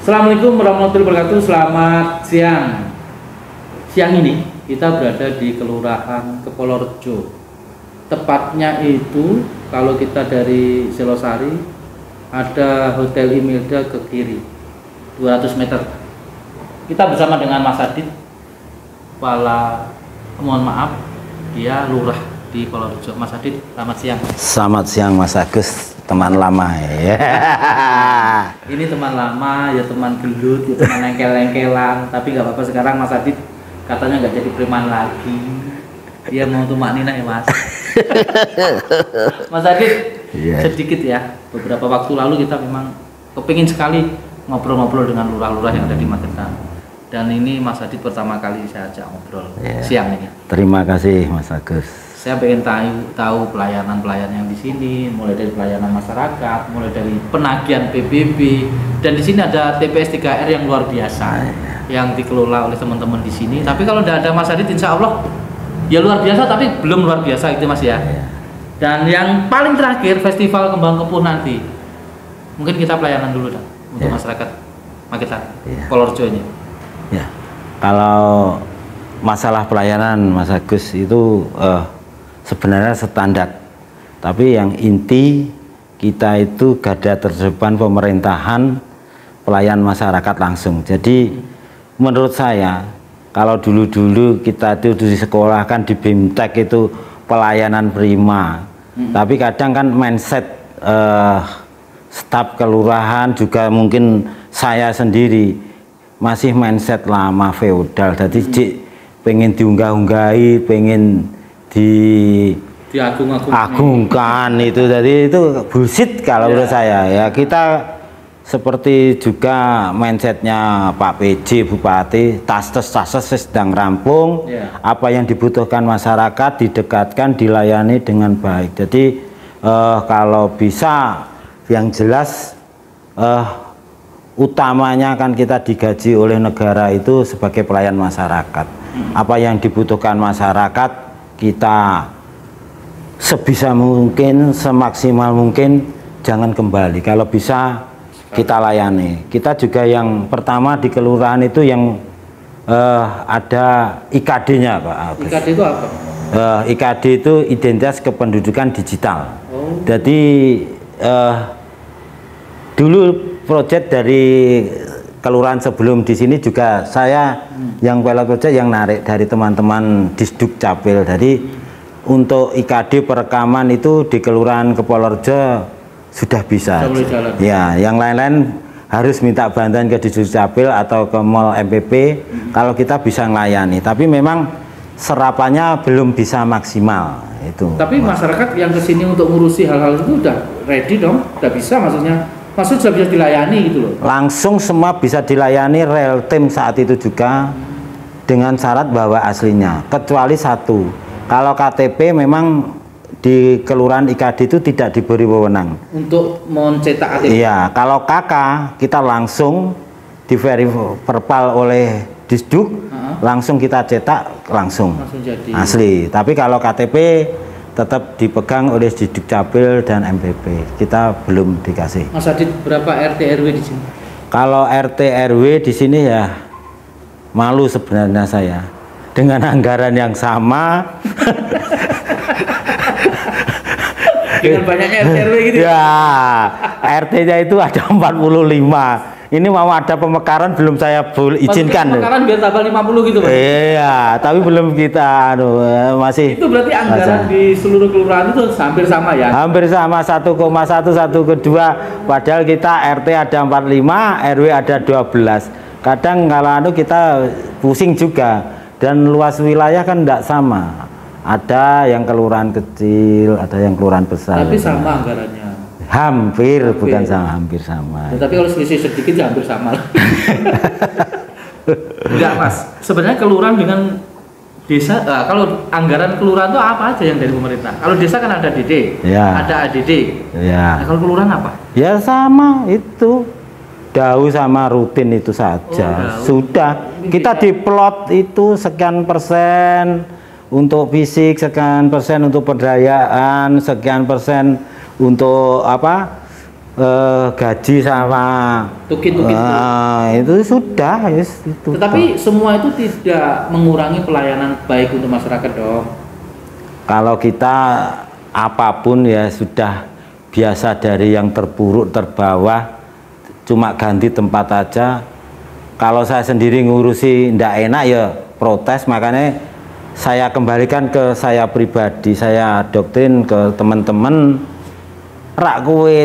Assalamualaikum warahmatullahi wabarakatuh. Selamat siang. Siang ini kita berada di Kelurahan Kepolorjo. Tepatnya itu kalau kita dari Selosari ada Hotel Imilda ke kiri 200 meter. Kita bersama dengan Mas Adit, mohon maaf, dia lurah di Polorjo. Mas Adit, selamat siang. Selamat siang Mas Agus, teman lama ya. Ini teman lama, ya teman gelut, ya teman lengkel-lengkelan. Tapi nggak apa-apa, sekarang Mas Adit katanya nggak jadi preman lagi. Dia mau tumak nina ya Mas. Mas Adit, sedikit ya. Beberapa waktu lalu kita memang kepingin sekali ngobrol-ngobrol dengan lurah-lurah yang ada di Magetan. Dan ini Mas Adit pertama kali saya ajak ngobrol siang ini. Terima kasih Mas Agus. Saya pengen tahu pelayanan yang di sini, mulai dari pelayanan masyarakat, mulai dari penagihan PBB, dan di sini ada TPS 3R yang luar biasa, yang dikelola oleh teman-teman di sini. Tapi kalau tidak ada Mas Adit, insya Allah ya luar biasa, tapi belum luar biasa itu Mas ya. Dan yang paling terakhir Festival Kembang Kepuh nanti, mungkin kita pelayanan dulu dah untuk masyarakat Magetan, Polorjo ini. Ya, kalau masalah pelayanan Mas Agus itu sebenarnya standar, tapi yang inti kita itu garda terdepan pemerintahan pelayan masyarakat langsung. Jadi menurut saya kalau dulu-dulu kita itu di sekolah kan di BIMTEK itu pelayanan prima, tapi kadang kan mindset staf kelurahan juga mungkin saya sendiri masih mindset lama feodal. Jadi pengen diunggah-unggahi, pengen diagungkan itu, jadi itu bullshit kalau menurut saya ya. Kita seperti juga mindsetnya Pak PJ Bupati, tas sedang rampung, apa yang dibutuhkan masyarakat didekatkan, dilayani dengan baik. Jadi kalau bisa yang jelas utamanya kan kita digaji oleh negara itu sebagai pelayan masyarakat. Apa yang dibutuhkan masyarakat kita sebisa mungkin, semaksimal mungkin jangan kembali. Kalau bisa kita layani. Kita juga yang pertama di kelurahan itu yang ada IKD-nya Pak. IKD itu apa? IKD itu identitas kependudukan digital. Jadi dulu proyek dari kelurahan sebelum di sini juga saya yang pilot project yang narik dari teman-teman Disduk Capil. Jadi untuk IKD perekaman itu di Kelurahan Kepolorjo sudah bisa. Ya, yang lain-lain harus minta bantuan ke Disduk Capil atau ke Mall MPP kalau kita bisa melayani. Tapi memang serapannya belum bisa maksimal itu. Tapi masyarakat yang kesini untuk ngurusi hal-hal itu udah ready dong, udah bisa maksudnya. Maksud sudah bisa dilayani gitu loh. Langsung semua bisa dilayani, real time saat itu juga dengan syarat bahwa aslinya. Kecuali satu, kalau KTP memang di kelurahan IKD itu tidak diberi wewenang untuk mencetak KTP. Iya, kalau KK kita langsung di verbal oleh Disduk, langsung kita cetak langsung jadi asli. Tapi kalau KTP tetap dipegang oleh Disduk Capil dan MPP. Kita belum dikasih. Mas Adit, berapa RT RW di sini? Kalau RT RW di sini ya malu sebenarnya saya dengan anggaran yang sama. Dengan banyaknya RT RW gitu. Ya, RT-nya itu ada 45. Ini mau ada pemekaran belum saya izinkan. Pemekaran biar tambah 50 gitu Pak. Iya, tapi belum kita masih. Itu berarti anggaran di seluruh kelurahan itu hampir sama ya? Hampir sama, 1,1 1,2, padahal kita RT ada 45, RW ada 12. Kadang kalau kita pusing juga, dan luas wilayah kan tidak sama. Ada yang kelurahan kecil, ada yang kelurahan besar. Tapi sama anggarannya. Hampir, bukan sama, hampir sama. Ya, tapi kalau selisih sedikit ya hampir sama. Enggak Mas, sebenarnya kelurahan dengan desa, kalau anggaran kelurahan itu apa aja yang dari pemerintah? Kalau desa kan ada DD, ada ADD. Nah, kalau kelurahan apa? Ya sama itu, dahu sama rutin itu saja. Sudah kita diplot itu sekian persen untuk fisik, sekian persen untuk perdayaan, sekian persen untuk apa gaji sama tukin-tukin itu sudah yes, itu. Tetapi semua itu tidak mengurangi pelayanan baik untuk masyarakat dong. Kalau kita apapun ya sudah biasa, dari yang terburuk terbawah, cuma ganti tempat aja. Kalau saya sendiri ngurusi ndak enak ya protes, makanya saya kembalikan ke saya pribadi, saya doktrin ke teman-teman, rak kowe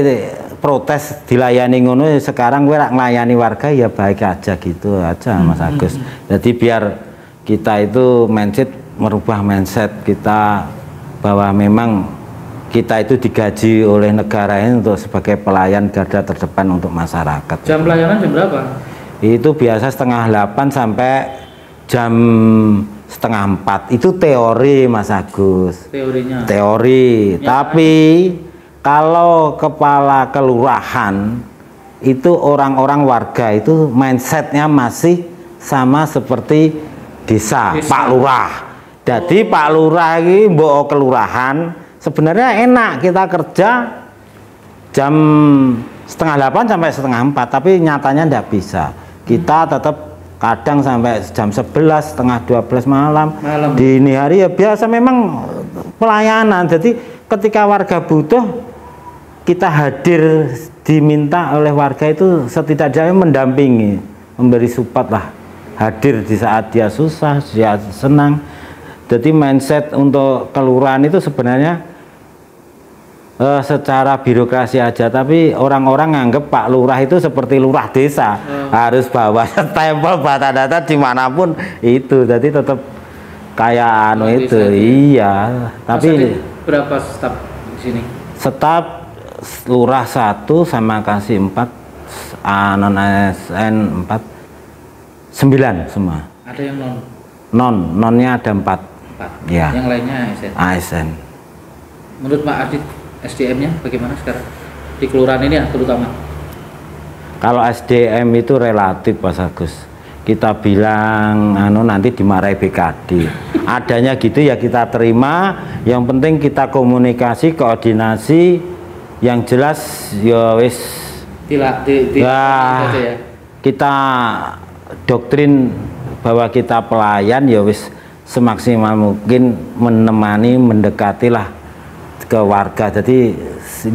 protes dilayani ngono, sekarang gue rak melayani warga ya baik aja gitu aja Mas Agus. Jadi biar kita itu merubah mindset kita bahwa memang kita itu digaji oleh negara ini untuk sebagai pelayan garda terdepan untuk masyarakat. Jam pelayanan jam berapa? Itu biasa 3:30 sampai jam 3:30. Itu teori Mas Agus. Teorinya. Teori. Ya, tapi kalau kepala kelurahan itu orang-orang warga itu mindsetnya masih sama seperti desa. Pak Lurah. Jadi Pak Lurah ini mbok kelurahan sebenarnya enak kita kerja jam 7:30 sampai 7:30, tapi nyatanya tidak bisa. Kita tetap kadang sampai jam 11, setengah 12 malam. Dini hari ya biasa memang pelayanan. Jadi ketika warga butuh, kita hadir, diminta oleh warga itu setidaknya mendampingi, memberi support lah, hadir di saat dia susah, dia senang. Jadi mindset untuk kelurahan itu sebenarnya secara birokrasi aja, tapi orang-orang nganggep Pak Lurah itu seperti lurah desa, harus bawa stempel bata data dimanapun itu, jadi tetap kayak itu. Iya. Tapi berapa staf di sini? Staf lurah 1 sama kasih 4, non ASN 4, 9 semua. Ada yang nonnya ada 4. Ya. Yang lainnya ASN. ASN. Menurut Pak Adit, SDM-nya bagaimana sekarang di kelurahan ini ya, terutama? Kalau SDM itu relatif Mas Agus. Kita bilang nanti dimarahi BKD. Adanya gitu ya kita terima. Yang penting kita komunikasi, koordinasi. Yang jelas ya wis. Ya, kita doktrin bahwa kita pelayan ya wis semaksimal mungkin menemani, mendekatilah ke warga. Jadi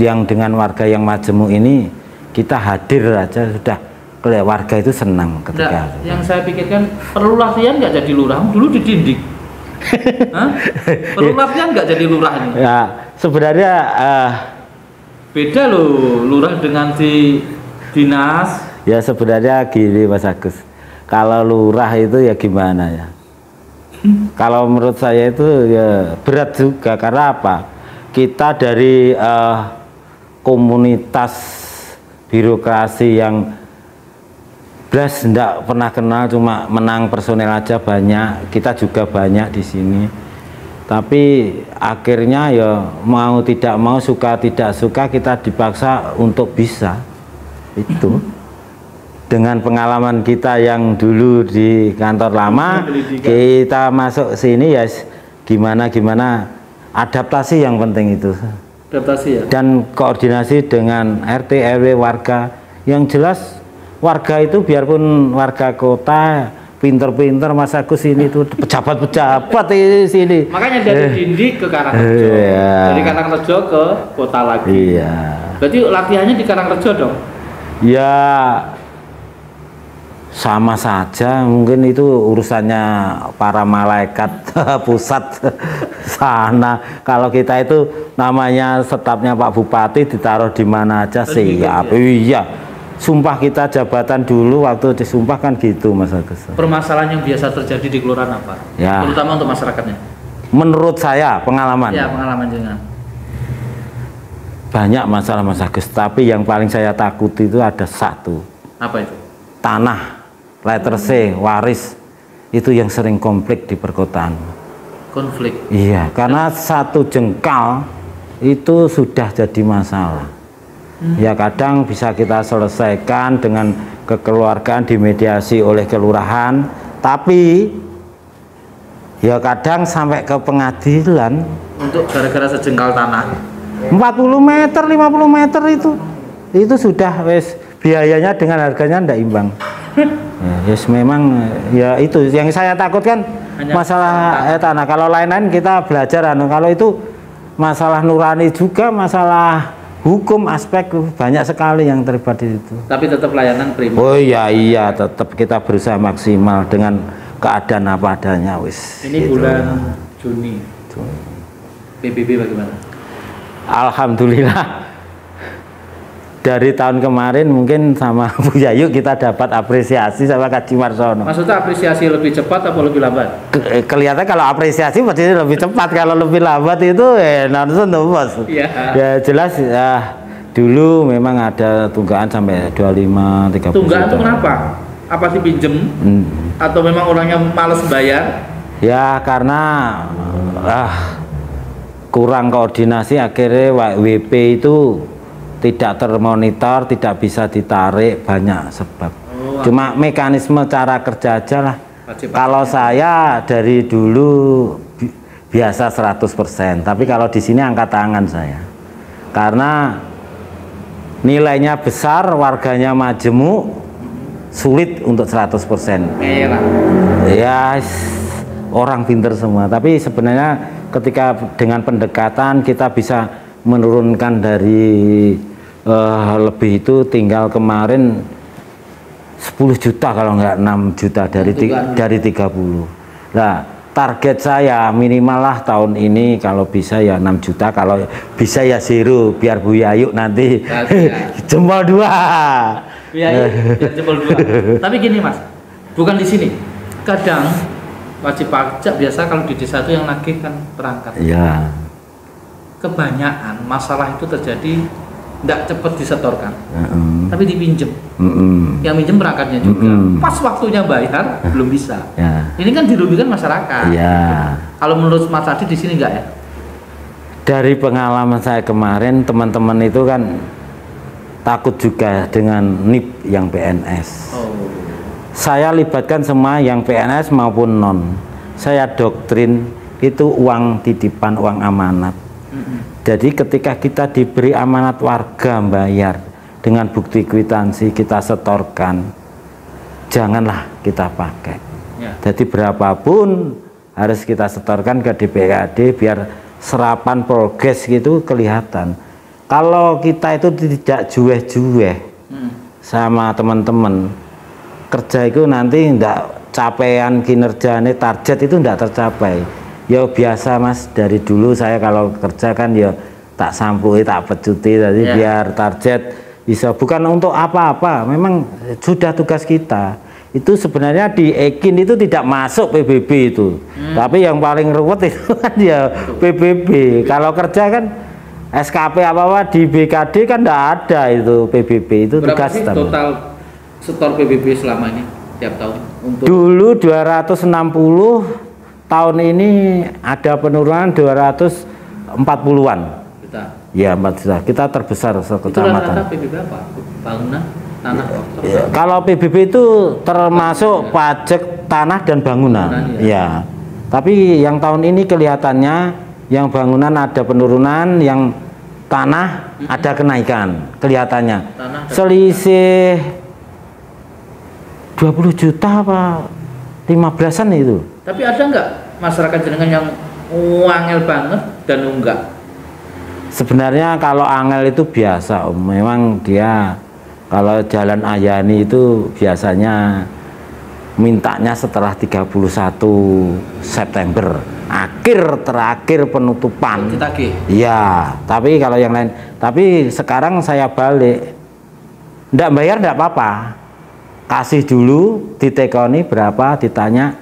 yang dengan warga yang majemuk ini kita hadir aja sudah, warga itu senang ketika. Yang saya pikirkan perlu latihan nggak jadi lurah, dulu dididik. Perlu latihan nggak jadi lurah ini? Ya sebenarnya beda loh lurah dengan si dinas. Ya sebenarnya gini Mas Agus, kalau lurah itu ya gimana ya? Kalau menurut saya itu ya berat juga, karena apa? Kita dari komunitas birokrasi yang belas tidak pernah kenal, cuma menang personel aja banyak, kita juga banyak di sini. Tapi akhirnya ya mau tidak mau, suka tidak suka, kita dipaksa untuk bisa itu. Dengan pengalaman kita yang dulu di kantor lama, kita masuk sini ya gimana adaptasi yang penting itu. Adaptasi ya. Dan koordinasi dengan RT RW warga. Yang jelas warga itu biarpun warga kota pinter-pinter, Mas Agus ini tuh pejabat-pejabat di sini. Makanya dari Dindi ke Karangrejo, dari Karangrejo ke kota lagi. Iya. Berarti latihannya di Karangrejo dong? Ya sama saja, mungkin itu urusannya para malaikat pusat sana. Kalau kita itu namanya stafnya Pak Bupati, ditaruh di mana aja siap. Iya, sumpah kita jabatan dulu waktu disumpah kan gitu Mas Agus. Permasalahan yang biasa terjadi di kelurahan apa? Ya. Terutama untuk masyarakatnya. Menurut saya pengalaman. Ya, pengalaman juga. Banyak masalah Mas Agus, tapi yang paling saya takuti itu ada satu. Apa itu? Tanah. Letter C, waris, itu yang sering konflik di perkotaan. Konflik? Iya, karena satu jengkal itu sudah jadi masalah. Ya kadang bisa kita selesaikan dengan kekeluargaan, dimediasi oleh kelurahan, tapi ya kadang sampai ke pengadilan. Untuk gara-gara sejengkal tanah? 40 meter, 50 meter itu. itu sudah wes biayanya dengan harganya ndak imbang. Ya, yes, memang ya itu yang saya takutkan masalah tanah. Kalau lain-lain kita belajar kalau itu masalah nurani juga, masalah hukum, aspek banyak sekali yang terlibat di situ. Tapi tetap layanan prima. Oh iya, tetap kita berusaha maksimal dengan keadaan apa adanya wis. Ini gitu. Bulan Juni. PBB bagaimana? Alhamdulillah. Dari tahun kemarin mungkin sama Bu Yayu kita dapat apresiasi sama Kak Jimarsono. Maksudnya apresiasi lebih cepat atau lebih lambat? Kelihatan kalau apresiasi pasti lebih cepat, kalau lebih lambat itu nonton tuh bos. Iya. Ya jelas ya, dulu memang ada tunggakan sampai 25-30 Tunggakan itu kenapa? Apa sih pinjem? Atau memang orangnya males bayar? Ya karena kurang koordinasi, akhirnya WP itu tidak termonitor, tidak bisa ditarik, banyak sebab. Cuma mekanisme cara kerja aja lah. Kalau saya dari dulu biasa 100%, tapi kalau di sini angkat tangan saya. Karena nilainya besar, warganya majemuk, sulit untuk 100%. Ya, orang pinter semua. Tapi sebenarnya ketika dengan pendekatan kita bisa menurunkan dari lebih itu, tinggal kemarin 10 juta kalau nggak 6 juta dari 30. Nah target saya minimal lah tahun ini kalau bisa ya 6 juta, kalau bisa ya zero biar Bu Yayu nanti jempol 2. Biar jempol 2. Tapi gini Mas, bukan di sini. Kadang wajib pajak biasa kalau di desa itu yang nagih kan perangkat. Iya. Kebanyakan masalah itu terjadi tidak cepat disetorkan, tapi dipinjem. Yang minjem perangkatnya juga. Pas waktunya bayar belum bisa. Ini kan dirugikan masyarakat. Kalau menurut Mas Adi di sini enggak ya? Dari pengalaman saya kemarin, teman-teman itu kan takut juga dengan NIP yang PNS. Saya libatkan semua yang PNS maupun non. Saya doktrin itu uang titipan, uang amanat. Jadi ketika kita diberi amanat warga bayar dengan bukti kwitansi kita setorkan, janganlah kita pakai. Jadi berapapun harus kita setorkan ke DPRD biar serapan progres gitu kelihatan. Kalau kita itu tidak jueh-jueh sama teman-teman, kerja itu nanti tidak capaian kinerjanya, target itu tidak tercapai. Ya biasa Mas, dari dulu saya kalau kerja kan ya tak sampui, tak pecuti, tadi biar target bisa, bukan untuk apa-apa, memang sudah tugas kita. Itu sebenarnya di Ekin itu tidak masuk PBB itu, tapi yang paling ruwet itu kan ya PBB. Kalau kerja kan SKP apa-apa di BKD kan tidak ada itu PBB itu. Berapa sih total setor PBB selama ini tiap tahun? Dulu 260, tahun ini ada penurunan 240-an. Ya 4 juta. Kita terbesar sekecamatan. Itu rata-rata PBB apa? Bangunan, tanah? Kalau PBB itu termasuk pajak tanah dan bangunan. Ya. Tapi yang tahun ini kelihatannya yang bangunan ada penurunan, yang tanah ada kenaikan kelihatannya. Selisih 20 juta apa 15-an itu. Tapi ada nggak masyarakat jenengan yang angel banget dan enggak? Sebenarnya kalau angel itu biasa Om. Memang dia kalau jalan Ayani itu biasanya mintanya setelah 31 September, terakhir penutupan. Iya, tapi kalau yang lain, tapi sekarang saya balik, ndak bayar ndak apa-apa, kasih dulu, ditekoni berapa, ditanya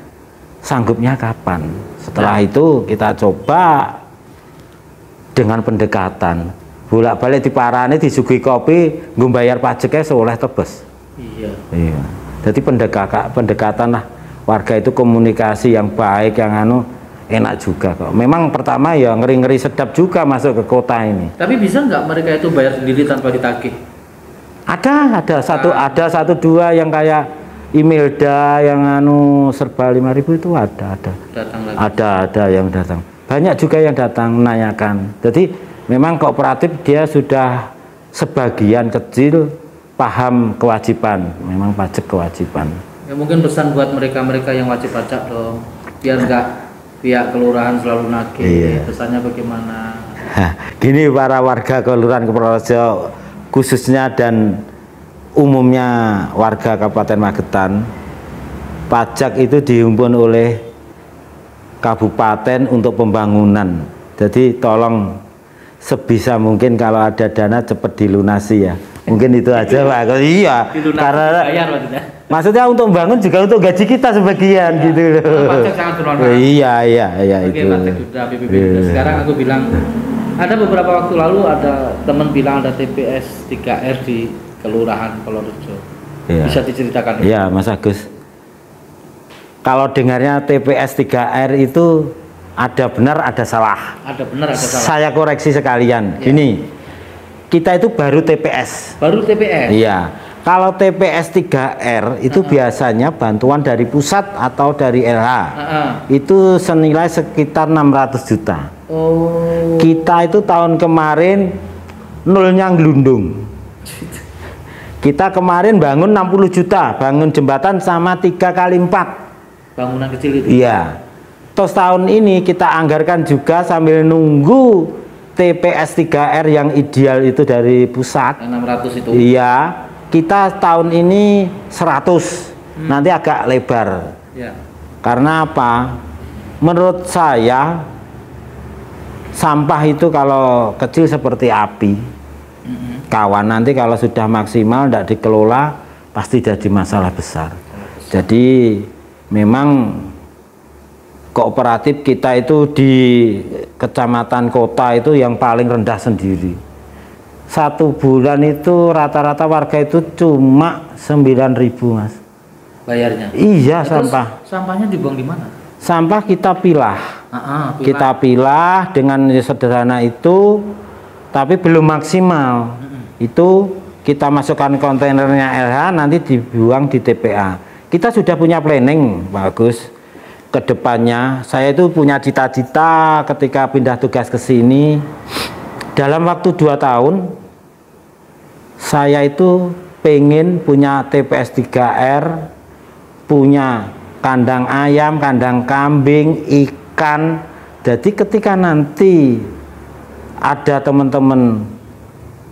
sanggupnya kapan. Setelah itu kita coba dengan pendekatan, bolak-balik diparani, disuguhi kopi, ngumbayar pajaknya seolah tebes. Iya. Jadi pendekatan lah, warga itu komunikasi yang baik, yang enak juga kok. Memang pertama ya ngeri-ngeri sedap juga masuk ke kota ini. Tapi bisa nggak mereka itu bayar sendiri tanpa ditagih? Ada satu dua yang kayak Imelda yang serba 5.000 itu ada. Datang lagi. Ada yang datang. Banyak juga yang datang menanyakan. Jadi memang kooperatif dia sudah sebagian kecil paham kewajiban, memang pajak kewajiban. Ya mungkin pesan buat mereka-mereka yang wajib pajak dong, biar nggak pihak kelurahan selalu nagih. Iya. Pesannya bagaimana? Gini para warga Kelurahan Purworejo khususnya dan umumnya warga Kabupaten Magetan, pajak itu dihimpun oleh kabupaten untuk pembangunan. Jadi tolong sebisa mungkin kalau ada dana cepat dilunasi ya. Mungkin itu aja Pak. Iya. Karena maksudnya untuk membangun juga untuk gaji kita sebagian ya, gitu loh. Pajak sangat bermanfaat. Iya Oke, itu. Sekarang aku bilang ada beberapa waktu lalu ada teman bilang ada TPS 3R di Kelurahan Purworejo. Ya. Bisa diceritakan? Iya, Mas Agus. Kalau dengarnya TPS 3R itu ada benar ada salah. Ada benar ada salah. Saya koreksi sekalian. Ya. Gini, kita itu baru TPS. Baru TPS. Iya. Kalau TPS 3R itu biasanya bantuan dari pusat atau dari LH. Itu senilai sekitar 600 juta. Oh. Kita itu tahun kemarin nolnya gelundung. Kita kemarin bangun 60 juta, bangun jembatan sama 3x4. Bangunan kecil itu. Iya. Terus tahun ini kita anggarkan juga sambil nunggu TPS 3R yang ideal itu dari pusat. Yang 600 itu. Iya. Kita tahun ini 100. Nanti agak lebar. Ya. Karena apa? Menurut saya sampah itu kalau kecil seperti api. Kawan, nanti kalau sudah maksimal tidak dikelola pasti jadi masalah besar. Jadi memang kooperatif kita itu di kecamatan kota itu yang paling rendah sendiri. 1 bulan itu rata-rata warga itu cuma 9.000 Mas. Bayarnya? Iya. Terus sampah. Sampahnya dibuang di mana? Sampah kita pilah. Pilah. Kita pilah dengan sederhana itu, tapi belum maksimal. Itu kita masukkan kontainernya LH, nanti dibuang di TPA. Kita sudah punya planning bagus ke depannya. Saya itu punya cita-cita ketika pindah tugas ke sini, dalam waktu 2 tahun saya itu pengen punya TPS 3R, punya kandang ayam, kandang kambing, ikan. Jadi ketika nanti ada teman-teman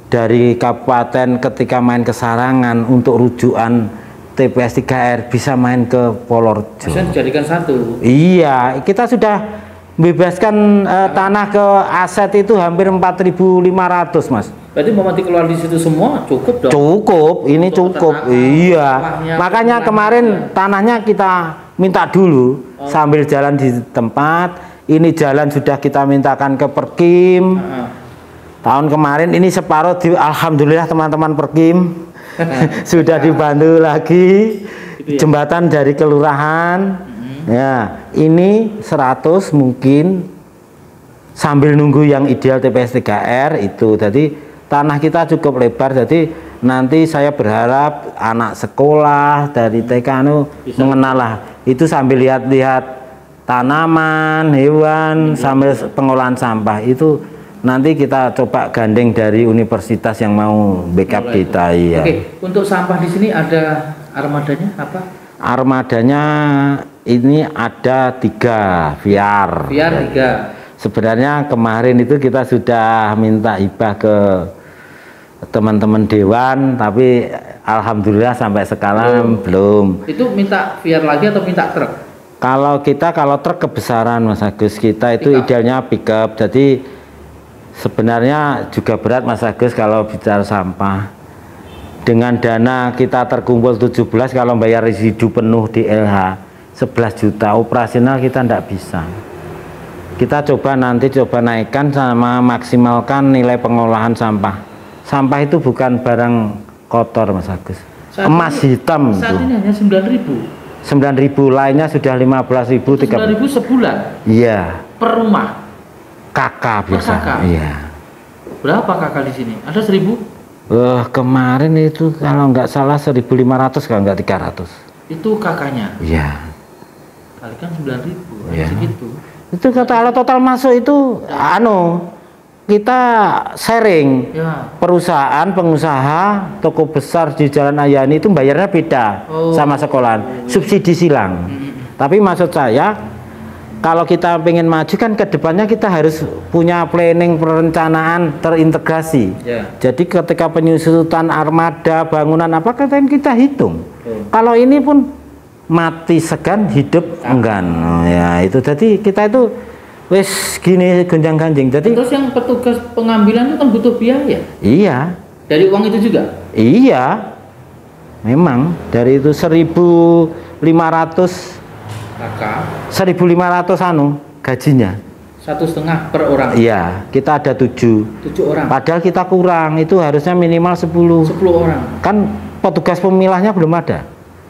dari kabupaten ketika main ke Sarangan untuk rujukan TPS 3R bisa main ke Purworejo. Bisa dijadikan satu. Iya, kita sudah bebaskan tanah ke aset itu hampir 4.500 Mas. Berarti mau dikeluar di situ semua cukup dong? Cukup, ini untuk cukup. Iya. Makanya kemarin tanahnya kita minta dulu sambil jalan di tempat. Ini jalan sudah kita mintakan ke Perkim. Tahun kemarin ini separuh alhamdulillah teman-teman Perkim sudah dibantu lagi jembatan dari kelurahan. Ya, ini 100 mungkin sambil nunggu yang ideal TPS 3R itu. Jadi tanah kita cukup lebar, jadi nanti saya berharap anak sekolah dari TK mengenal lah. Itu sambil lihat-lihat tanaman, hewan, sambil pengolahan sampah itu nanti kita coba gandeng dari universitas yang mau backup kita. Iya. Oke, untuk sampah di sini ada armadanya apa? Armadanya ini ada 3 Viar. Viar 3. Sebenarnya kemarin itu kita sudah minta hibah ke teman-teman dewan, tapi alhamdulillah sampai sekarang belum. Itu minta Viar lagi atau minta truk? Kalau truk kebesaran Mas Agus, kita itu idealnya pickup. Jadi sebenarnya juga berat Mas Agus kalau bicara sampah. Dengan dana kita terkumpul 17, kalau bayar residu penuh di LH 11 juta, operasional kita tidak bisa. Kita coba naikkan sama maksimalkan nilai pengolahan sampah. Sampah itu bukan barang kotor Mas Agus. Emas hitam saat itu. Ini hanya 9.000. 9.000, lainnya sudah 15.000. 9.000 sebulan? Iya. Per rumah? Kakak biasa. Iya. Berapa kakak di sini? Ada 1.000? Kemarin itu kalau nggak salah 1.500, kalau nggak 300. Itu kakaknya? Iya. Kalikan 9.000, ya. segitu. Itu kalau total masuk itu kita sharing. Ya. Perusahaan, pengusaha, toko besar di Jalan Ayani itu bayarnya beda sama sekolahan, subsidi silang. Tapi maksud saya, kalau kita pengen maju kan ke depannya kita harus punya planning, perencanaan terintegrasi. Ya. Jadi ketika penyusutan armada, bangunan apa kan kita hitung. Kalau ini pun mati segan, hidup enggan. Oh, ya itu jadi kita itu wes gini gonjang-ganjing. Jadi terus yang petugas pengambilan itu kan butuh biaya. iya. Dari uang itu juga. Iya. Memang dari itu 1.500 Kakak 1.500 gajinya. 1,5 per orang. Iya, kita ada 7 orang. Padahal kita kurang, itu harusnya minimal 10 orang. Kan petugas pemilahnya belum ada.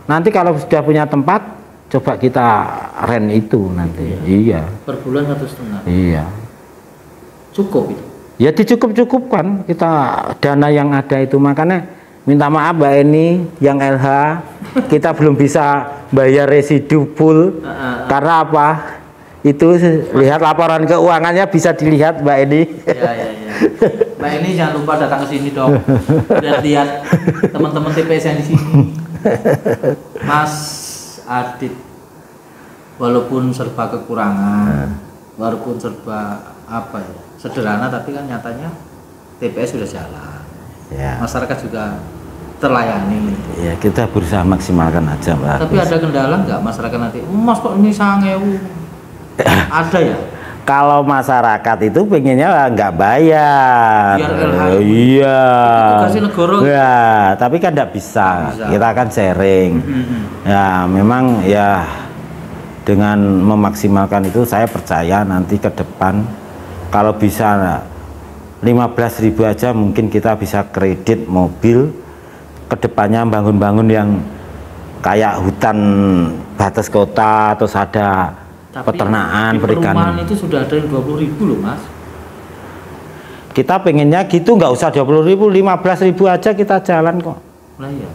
Nanti kalau sudah punya tempat, coba kita rent itu nanti. Iya. Per bulan 1,5. Iya. Cukup itu. Ya dicukup-cukupkan kita dana yang ada itu. Makanya minta maaf Mbak Eni yang LH, kita belum bisa bayar residu full. Karena apa? Itu lihat laporan keuangannya bisa dilihat Mbak Eni. Ya. Mbak Eni jangan lupa datang ke sini dong. Lihat teman-teman TPS yang di sini. Mas Adit, walaupun serba kekurangan, walaupun serba apa ya, sederhana, tapi kan nyatanya TPS sudah jalan. Ya. Masyarakat juga terlayani. Ya, kita berusaha maksimalkan aja, Mbak. Tapi ada kendala nggak masyarakat nanti? Mas kok ini 9.000? Ada ya? Kalau masyarakat itu pengennya nggak bayar. Biar LH. Iya. Kasih negara. Ya, tapi kan nggak bisa. Kita akan sharing. Ya, memang ya dengan memaksimalkan itu saya percaya nanti ke depan kalau bisa 15.000 aja mungkin kita bisa kredit mobil. Kedepannya bangun-bangun yang kayak hutan batas kota, terus ada peternakan, perikanan. Perumahan itu sudah ada yang 20.000 loh Mas. Kita pengennya gitu, nggak usah 20.000, 15.000 aja kita jalan kok. Nah, iya.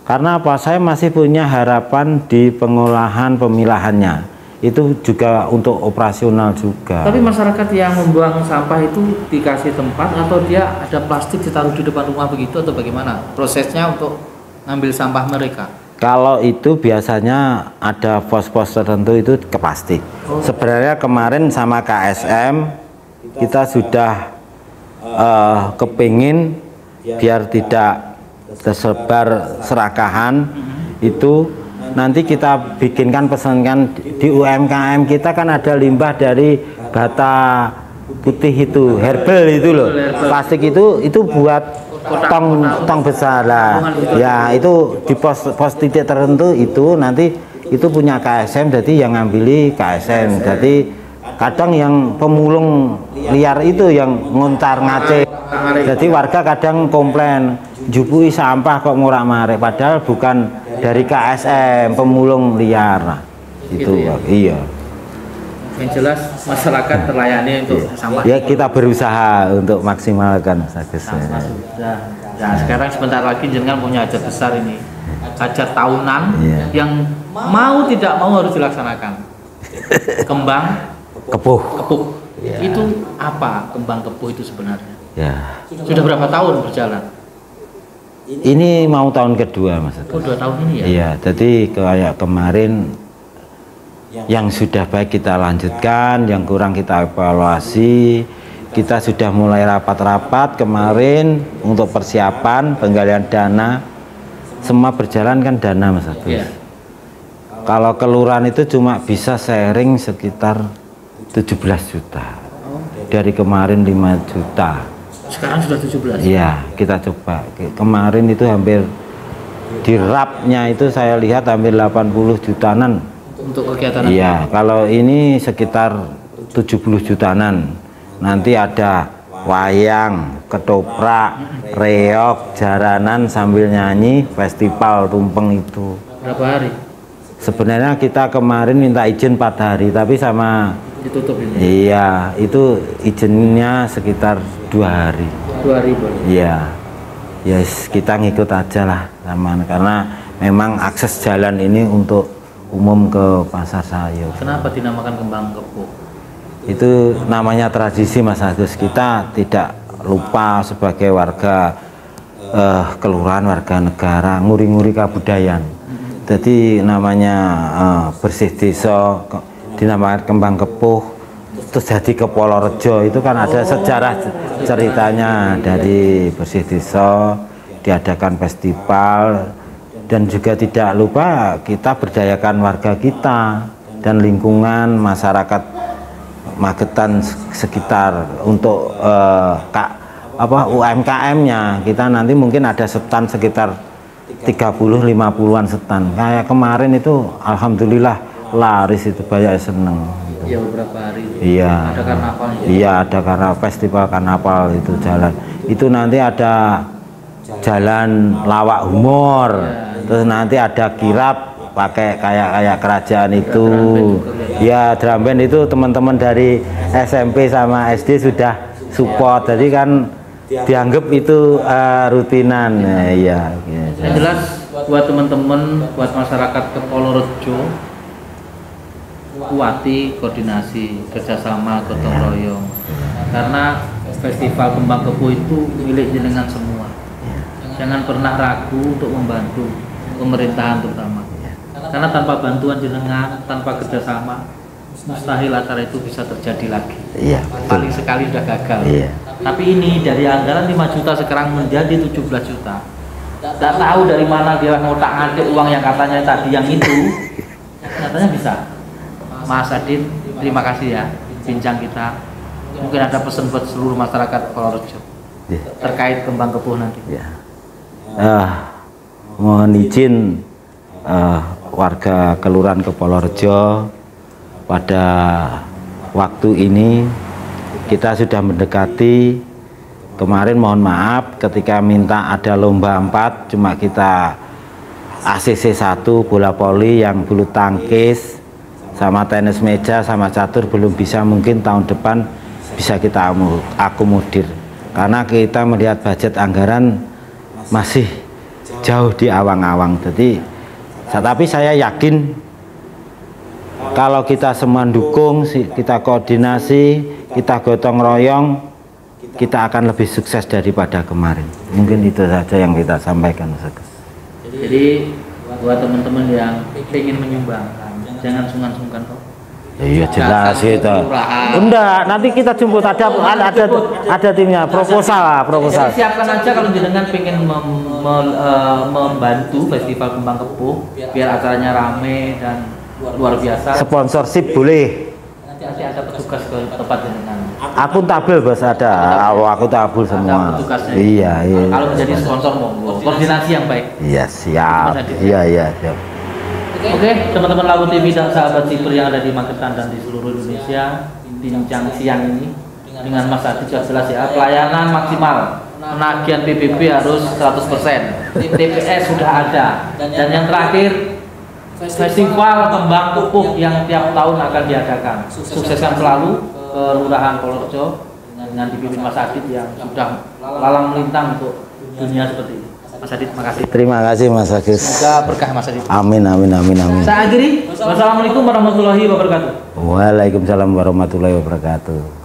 Karena apa? Saya masih punya harapan di pengolahan pemilahannya. Itu juga untuk operasional juga. Tapi masyarakat yang membuang sampah itu dikasih tempat atau dia ada plastik ditaruh di depan rumah begitu atau bagaimana? Prosesnya untuk ngambil sampah mereka? Kalau itu biasanya ada pos-pos tertentu itu ke plastik. Sebenarnya kemarin sama KSM kita sudah kepingin biar tidak tersebar serakahan itu nanti kita bikinkan pesankan di UMKM kita kan ada limbah dari bata putih itu herbal itu loh, plastik itu buat tong besar lah ya, itu di pos titik tertentu itu nanti itu punya KSM, jadi yang ngambil KSM. Jadi kadang yang pemulung liar itu yang ngontar ngace, jadi warga kadang komplain jupui sampah kok murah-marek, padahal bukan dari KSM, pemulung liar itu ya? Iya. Yang jelas masyarakat terlayani untuk sampah. Ya kita berusaha untuk maksimalkan saja. Nah, sekarang sebentar lagi jenengan punya hajat besar ini, hajat tahunan yang mau tidak mau harus dilaksanakan. Kembang kepuh. Itu apa kembang kepuh itu sebenarnya? Ya. Sudah berapa tahun berjalan? Ini mau tahun kedua Mas. Oh, 2 tahun ini ya? Iya, jadi kayak kemarin yang sudah baik kita lanjutkan, yang kurang kita evaluasi. Kita sudah mulai rapat-rapat kemarin untuk persiapan penggalian dana. Semua berjalan kan dana Mas Agus. Iya. Kalau kelurahan itu cuma bisa sharing sekitar 17 juta. Dari kemarin 5 juta. Sekarang sudah 17. Iya, kita coba. Kemarin itu hampir di rapnya itu saya lihat hampir 80 jutaan. Untuk kegiatan. Iya, kalau ini sekitar 70 jutaan. Nanti ada wayang, ketoprak, reog, jaranan sambil nyanyi, festival tumpeng itu. Berapa hari? Sebenarnya kita kemarin minta izin 4 hari, tapi sama ditutup ini. Iya, itu izinnya sekitar 2 hari. 2 hari boleh. Iya. Yes, kita ngikut aja lah aman, karena memang akses jalan ini untuk umum ke Pasar Sayur. Kenapa dinamakan kembang kepuh? Itu namanya tradisi Mas Agus. Kita tidak lupa sebagai warga kelurahan, warga negara, nguri-nguri kebudayaan. Jadi namanya bersih desa, dinamakan Kembang Kepuh, terus jadi Kepolorejo. Itu kan ada sejarah ceritanya dari bersih desa, diadakan festival. Dan juga tidak lupa kita berdayakan warga kita dan lingkungan masyarakat Magetan sekitar untuk UMKM-nya. Kita nanti mungkin ada stand sekitar 30-50-an stand. Kayak kemarin itu alhamdulillah laris, itu banyak seneng. Ya beberapa hari. Iya. Ada karnaval. Iya, ada karena festival karnaval itu jalan. Itu nanti ada jalan lawak humor. Terus nanti ada kirap pakai kayak kerajaan itu. Ya, drum band itu teman-teman dari SMP sama SD sudah support. Jadi kan dianggap itu rutinan. Iya. Yang jelas buat teman-teman, buat masyarakat Kepolorejo, kuati koordinasi, kerjasama, gotong royong. Karena festival Kembang Kepuh itu milik jenengan semua. Jangan pernah ragu untuk membantu pemerintahan terutama, karena tanpa bantuan jenengan, tanpa kerjasama, mustahil acara itu bisa terjadi lagi. Iya, paling sekali sudah gagal. Iya. Tapi ini dari anggaran 5 juta sekarang menjadi 17 juta. Tidak tahu dari mana dia ngotak-ngatik uang yang katanya tadi yang itu. Katanya bisa. Mas Adit, terima kasih ya bincang kita. Mungkin ada pesan buat seluruh masyarakat Polorejo terkait Kembang Kepuh nanti. Ya. Mohon izin warga Kelurahan Kepolorejo, pada waktu ini kita sudah mendekati. Kemarin mohon maaf ketika minta ada lomba 4, cuma kita ACC 1 bola voli, yang bulu tangkis sama tenis meja sama catur belum bisa, mungkin tahun depan bisa kita akomodir karena kita melihat budget anggaran masih jauh di awang-awang. Jadi tapi saya yakin kalau kita semua dukung, kita koordinasi, kita gotong royong, kita akan lebih sukses daripada kemarin. Mungkin itu saja yang kita sampaikan, Mas Agus. Jadi buat teman-teman yang ingin menyumbangkan, jangan sungkan-sungkan kok. Iya jelas itu. Enggak, nanti kita jemput, ada timnya, proposal. Jadi siapkan aja kalau jenengan pengen membantu festival Kembang Kepuh biar acaranya rame dan luar biasa. Sponsorship boleh. Nanti ada petugas ke tempat jenengan. Akuntabel Bos, ada. Akuntabel semua. Iya. Kalau menjadi sponsor monggo. Koordinasi yang baik. Iya, siap. Iya, siap. Oke, teman-teman Lagu TV dan sahabat Siber yang ada di Magetan dan di seluruh Indonesia, bincang siang ini dengan Mas Adit jelas ya, pelayanan maksimal, penagihan PBB harus 100%, TPS sudah ada, dan yang terakhir festival Kembang Kepuh yang tiap tahun akan diadakan. Sukseskan selalu Kelurahan Polorejo dengan dipimpin Mas Adit yang sudah lalang melintang untuk dunia seperti ini. Mas Adit, makasih. Terima kasih Mas Agus. Semoga berkah Mas Adit. Amin. Saya akhiri. Wassalamualaikum warahmatullahi wabarakatuh. Waalaikumsalam warahmatullahi wabarakatuh.